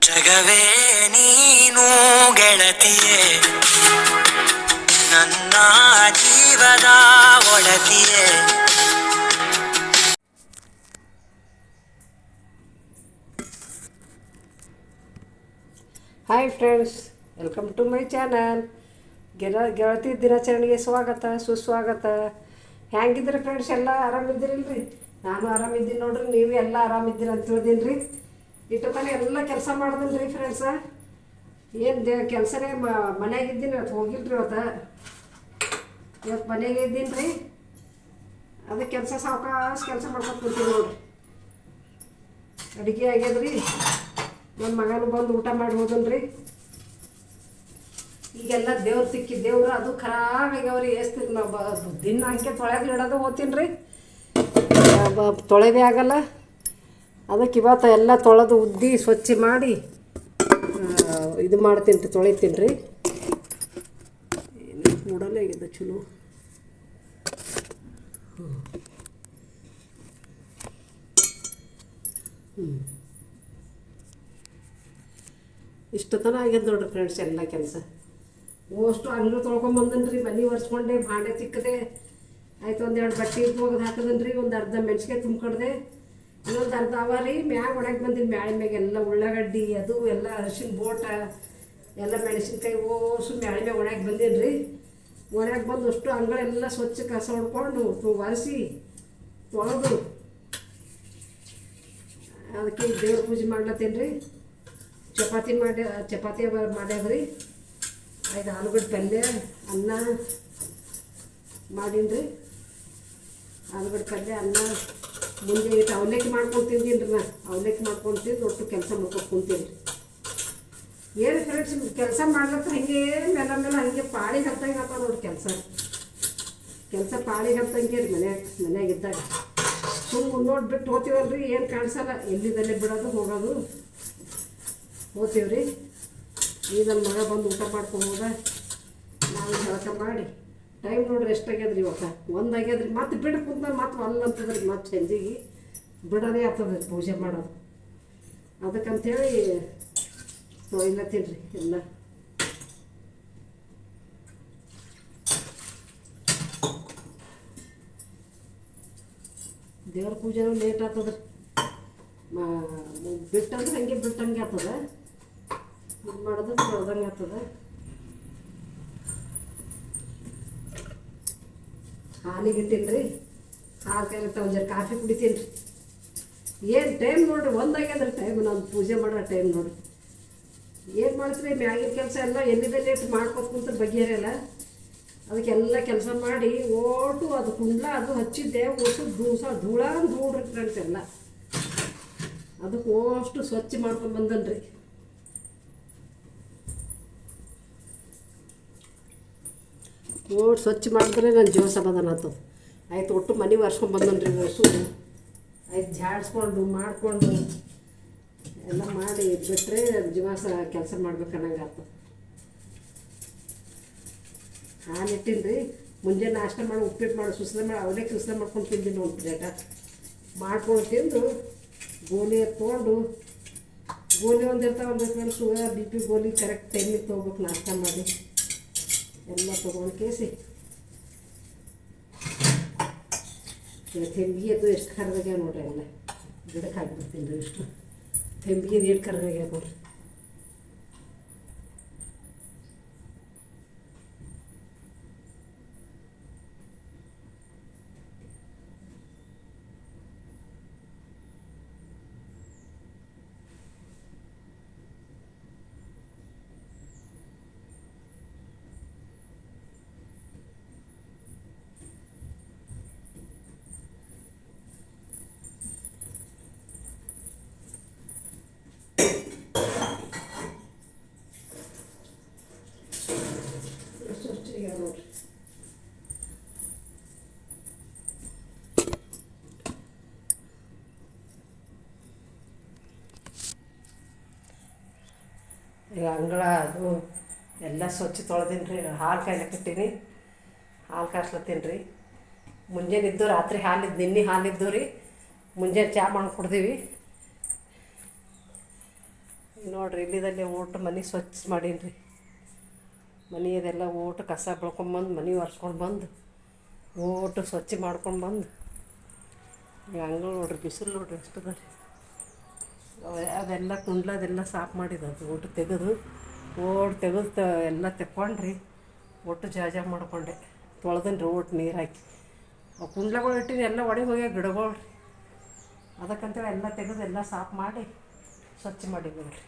ಜಗವೇ ನೀನು ಗೆಳತಿಯೇ, ನನ್ನ ಜೀವದ ಒಡತಿಯೇ. Hi friends, welcome to my channel. ಗೆಳತಿ ದಿನಾಚರಣೆಗೆ ಸ್ವಾಗತ ಸುಸ್ವಾಗತ. ಹೆಂಗಿದ್ರಿ ಫ್ರೆಂಡ್ಸ್? ಎಲ್ಲ ಆರಾಮಿದ್ದೀರಿಲ್ರಿ? ನಾನು ಆರಾಮಿದ್ದೀನಿ ನೋಡ್ರಿ. ನೀವು ಎಲ್ಲ ಆರಾಮಿದ್ದೀರಿ ಅಂತ ತಿಳಿದೀನಿ ರೀ. ಇಟ್ಟು ತಾನೇ ಎಲ್ಲ ಕೆಲಸ ಮಾಡ್ದಲ್ರಿ ಫ್ರೆಂಡ್ಸ. ಏನು ಕೆಲಸನೇ ಮನೆಯಾಗಿದ್ದೀನಿ. ಇವತ್ತು ಹೋಗಿಲ್ರಿ. ಇವತ್ತು ಮನೆಗೆ ಇದ್ದೀನಿ ರೀ. ಅದಕ್ಕೆ ಕೆಲಸ ಸಾವಕಾಶ ಕೆಲಸ ಮಾಡ್ಕೊಂಡು ಕೂತೀನಿ ನೋಡ್ರಿ. ಅಡುಗೆ ಆಗ್ಯದ್ರಿ. ನನ್ನ ಮಗನು ಬಂದು ಊಟ ಮಾಡಿ ಹೋದನ್ರಿ. ಈಗೆಲ್ಲ ದೇವ್ರು ತಿಕ್ಕಿ ದೇವ್ರು ಅದು ಖರಾಬ್ ಆಗ್ಯಾವ್ರಿ. ಎಷ್ಟು ದಿನ ಹಂಗೆ ತೊಳೆದು ಇಡೋದು ಹೋಗ್ತೀನಿ ರೀ. ತೊಳೆದೇ ಆಗಲ್ಲ. ಅದಕ್ಕೆ ಇವತ್ತು ಎಲ್ಲ ತೊಳೆದು ಉದ್ದಿ ಸ್ವಚ್ಛ ಮಾಡಿ ಇದು ಮಾಡ್ತೀನಿ ರೀ, ತೊಳಿತೀನಿ ರೀ. ಏನು ಮೂಡಲೇ ಆಗಿದೆ ಚಲೋ. ಇಷ್ಟು ತನ ಆಗ್ಯದ ನೋಡ್ರಿ ಫ್ರೆಂಡ್ಸ್ ಎಲ್ಲ ಕೆಲಸ. ಅಷ್ಟು ಅಂಗಡಿ ತೊಳ್ಕೊಂಬಂದನ್ ರೀ. ಮನೆ ಒರೆಸ್ಕೊಂಡೆ, ಭಾಂಡೆ ತಿಕ್ಕದೆ ಆಯ್ತು. ಒಂದೆರಡು ಬಟ್ಟೆ ಹೋಗೋದು ಹಾಕದನ್ ರೀ. ಒಂದು ಅರ್ಧ ಮೆಣಸಿಗೆ ತುಂಬ್ಕೊಡ್ದೆ. ಇನ್ನೊಂದು ಅರ್ಧ ಅವ ರೀ ಮ್ಯಾಗ ಒಣಗಿ ಬಂದಿನಿ. ಮ್ಯಾಳೆ ಮ್ಯಾಗ ಎಲ್ಲ ಉಳ್ಳಾಗಡ್ಡಿ ಅದು ಎಲ್ಲ ಅರಿಶಿನ ಬೋಟ ಎಲ್ಲ ಮೆಣಸಿನ್ಕಾಯಿ ಓಸು ಮ್ಯಾಳೆ ಮ್ಯಾಗ ಒಣಗಿ ಬಂದೀನಿ ರೀ. ಒಣಗಿ ಬಂದು ಅಷ್ಟು ಅಂಗಳೆಲ್ಲ ಸ್ವಚ್ಛ ಕಸ ಹೊಡ್ಕೊಂಡು ಒರೆಸಿ ತೊಳೆದು ಅದಕ್ಕೆ ದೇವ್ರ ಪೂಜೆ ಮಾಡ್ಲತ್ತೀನಿ ರೀ. ಚಪಾತಿ ಮಾಡ್ಯಾದ್ರಿ. ಆಯ್ತು ಆಲೂಗಡ್ಡೆ ಪಲ್ಯ ಅನ್ನ ಮಾಡೀನಿ ರೀ. ಆಲೂಗಡ್ಡೆ ಪಲ್ಯ ಅನ್ನ ಮುಂದೆ ಇಟ್ಟು ಅವಲಕ್ಕಿ ಮಾಡ್ಕೊಂಡು ತಿಂದೀನಿ ರೀ. ನಾನು ಅವಲಕ್ಕಿ ಮಾಡ್ಕೊಂಡು ತಿಂದು ಒಟ್ಟು ಕೆಲಸ ಮಾಡ್ಕೊಂಡು ಕುಂತೀನಿ ರೀ. ಏನು ಫ್ರೆಂಡ್ಸ್, ಕೆಲಸ ಮಾಡ್ಲತ್ತ ಹಾಗೆ ಮೇಲೆ ಹಾಗೆ ಪಾಳಿಗೆ ಹತ್ತಂಗೆ ಆಗ್ತಾವ ನೋಡಿ. ಕೆಲಸ ಪಾಳಿಗೆ ಹತ್ತಂಗೆ ರೀ. ಮನ್ಯಾಗಿದ್ದಾಗ ಸುಮ್ಮನೆ ನೋಡ್ಬಿಟ್ಟು ಹೋಗ್ತೀವಲ್ರಿ. ಏನು ಕಾಣಿಸಲ್ಲ. ಎಲ್ಲಿದಲ್ಲೇ ಬಿಡೋದು ಹೋಗೋದು ಹೋಗ್ತೀವಿ ರೀ. ಈಗ ನನ್ನ ಮಗ ಬಂದು ಊಟ ಮಾಡ್ಕೊಂಡು ಹೋದ. ನಾವು ಜಳಕ ಮಾಡಿ ಟೈಮ್ ನೋಡ್ರಿ ಎಷ್ಟಾಗ್ಯದ್ರಿ. ಇವತ್ತು 1 ಆಗ್ಯದ್ರಿ. ಮತ್ತೆ ಬಿಡು ಕುಂತ ಮತ್ತೆ ಅಂತದ್ರಿ. ಮತ್ತೆ ಸಂಜೆಗೆ ಬಿಡೋದೇ ಆಗ್ತದೆ ಪೂಜೆ ಮಾಡೋದು. ಅದಕ್ಕಂಥೇಳಿ ತೊಯ್ಲತ್ತೀನಿ ರೀ ಎಲ್ಲ. ದೇವ್ರ ಪೂಜೆನೂ ಲೇಟ್ ಆಗ್ತದೆ ರೀ. ಬಿಟ್ಟಂದ್ರೆ ಬಿಟ್ಟಂಗೆ ಆಗ್ತದೆ. ಇದು ಮಾಡೋದು ತೊಳ್ದಂಗೆ ಆಗ್ತದೆ. ಹಾಲಿಗೆ ಇಟ್ಟೀನಿ ರೀ. ಹಾಲು ಕಾಯ್ಲತ್ತ ಒಂದು ಜರ ಕಾಫಿ ಕುಡಿತೀನಿ ರೀ. ಏನು ಟೈಮ್ ನೋಡಿರಿ 1 ಆಗ್ಯದ್ರಿ ಟೈಮ್. ನಾನು ಪೂಜೆ ಮಾಡೋ ಟೈಮ್ ನೋಡಿರಿ. ಏನು ಮಾಡ್ತೀರಿ? ಮ್ಯಾಗಿನ ಕೆಲಸ ಎಲ್ಲ ಎಲ್ಲಿದಲ್ಲಿ ಇಟ್ಟು ಮಾಡ್ಕೊತ ಕುಂತ ಬಗೆಹರಿಯಲ್ಲ. ಅದಕ್ಕೆಲ್ಲ ಕೆಲಸ ಮಾಡಿ ಓಟು ಅದು ಕುಂಡ್ಲ ಅದು ಹಚ್ಚಿದ್ದೆ. ಒಟ್ಟು ಧೂಳ ಧೂಳ್ರಿ ಫ್ರೆಂಡ್ಸ್ ಎಲ್ಲ. ಅದಕ್ಕೆ ಅಷ್ಟು ಸ್ವಚ್ಛ ಮಾಡ್ಕೊಂಡು ಬಂದನ್ರಿ. ಓಟ್ ಸ್ವಚ್ಛ ಮಾಡಿದ್ರೆ ನನ್ನ ಜೀವ ಸಮಾಧಾನ ಆಗ್ತದೆ. ಆಯ್ತು ಒಟ್ಟು ಮನೆ ಒರೆಸ್ಕೊಂಡು ಬಂದನ್ರಿ. ಓಸು ಆಯ್ತು ಜಾಡಿಸ್ಕೊಂಡು ಮಾಡಿಕೊಂಡು ಎಲ್ಲ ಮಾಡಿ ಬಿಟ್ಟರೆ ಜೀವ ಕೆಲಸ ಮಾಡ್ಬೇಕನ್ನಂಗೆ ಆಗ್ತದೆ. ಹಾಲು ಇಟ್ಟೀನಿ ರೀ. ಮುಂಜಾನೆ ನಾಷ್ಟ ಮಾಡಿ ಉಪ್ಪಿಟ್ಟು ಮಾಡಿ ಸುಸ್ಲ ಮಾಡಿ ಅವಲಕ್ಕಿ ಸುಸ್ಲ ಮಾಡ್ಕೊಂಡು ತಿಂತೀನಿ ಒಂದು ಪ್ಲೇಟ ಮಾಡ್ಕೊಂಡು ತಿಂದು ಗೋಲಿ ತೊಗೊಂಡು ಗೋಲಿ ಒಂದಿರ್ತಾವೆ ಫ್ರೆಂಡ್ಸ್. BP ಗೋಲಿ ಕರೆಕ್ಟ್ ಟೈಮಿಗೆ ತೊಗೋಬೇಕು. ನಾಷ್ಟ ಮಾಡಿ ಎಲ್ಲ ತೊಗೊಂಡು ಕೇಸಿ ತೆಂಬಿಗೆ ಅದು ಎಷ್ಟು ಕರ್ದಾಗ್ಯಾವ ನೋಡ್ರಿ. ಎಲ್ಲ ಗಿಡಕ್ಕೆ ಹಾಕ್ಬಿಡ್ತೀನಿ ರೀ. ಇಷ್ಟು ತೆಂಬಿಗೆ ಎಷ್ಟು ಕರ್ದಾಗ್ಯಾವ ನೋಡ್ರಿ. ನೋಡ್ರಿ ಈಗ ಅಂಗಳ ಅದು ಎಲ್ಲ ಸ್ವಚ್ಛ ತೊಳೆದೀನಿ ರೀ. ಹಾಲು ಕಾಯ್ಲಕತ್ತೀನಿ. ಹಾಲು ಕಾಯ್ಸ್ಲತ್ತೀನಿ ರೀ. ಮುಂಜಾನೆ ಇದ್ದು ರಾತ್ರಿ ಹಾಲಿದ್ದು ನಿನ್ನೆ ಹಾಲಿದ್ದು ರೀ. ಮುಂಜಾನೆ ಚಹಾ ಮಾಡಿ ಕುಡ್ದೀವಿ. ನೋಡಿರಿ ಇಲ್ಲಿದಲ್ಲಿ ಓಟು ಮನೆ ಸ್ವಚ್ಛ ಮಾಡೀನಿ ರೀ. ಮನೆ ಅದೆಲ್ಲ ಓಟು ಕಸ ಬೆಳ್ಕೊಂಬಂದು ಮನೆ ಒರೆಸ್ಕೊಂಡು ಬಂದು ಓಟು ಸ್ವಚ್ಛ ಮಾಡ್ಕೊಂಡು ಬಂದು ಈ ಅಂಗಳು ನೋಡ್ರಿ ಬಿಸಿಲು ನೋಡ್ರಿ ಎಷ್ಟು ರೀ. ಅದೆಲ್ಲ ಕುಂಡ್ಲದೆಲ್ಲ ಸಾಫ್ ಮಾಡಿದ್ದು ಅದು ಓಟು ತೆಗೆದು ಎಲ್ಲ ತೆಕ್ಕೊಂಡ್ರಿ ಒಟ್ಟು ಜಾಜ ಮಾಡ್ಕೊಂಡೆ ತೊಳ್ದನ್ ರೀ ಓಟು ನೀರು ಹಾಕಿ. ಅವು ಕುಂಡ್ಲಗಳು ಇಟ್ಟಿನಿ ಎಲ್ಲ ಒಳಗೆ ಹೋಗ್ಯಾವ ಗಿಡಗಳು ರೀ. ಅದಕ್ಕಂತೇಳಿ ಎಲ್ಲ ತೆಗೆದು ಎಲ್ಲ ಸಾಫ್ ಮಾಡಿ ಸ್ವಚ್ಛ ಮಾಡಿದ್ವಿ ನೋಡ್ರಿ.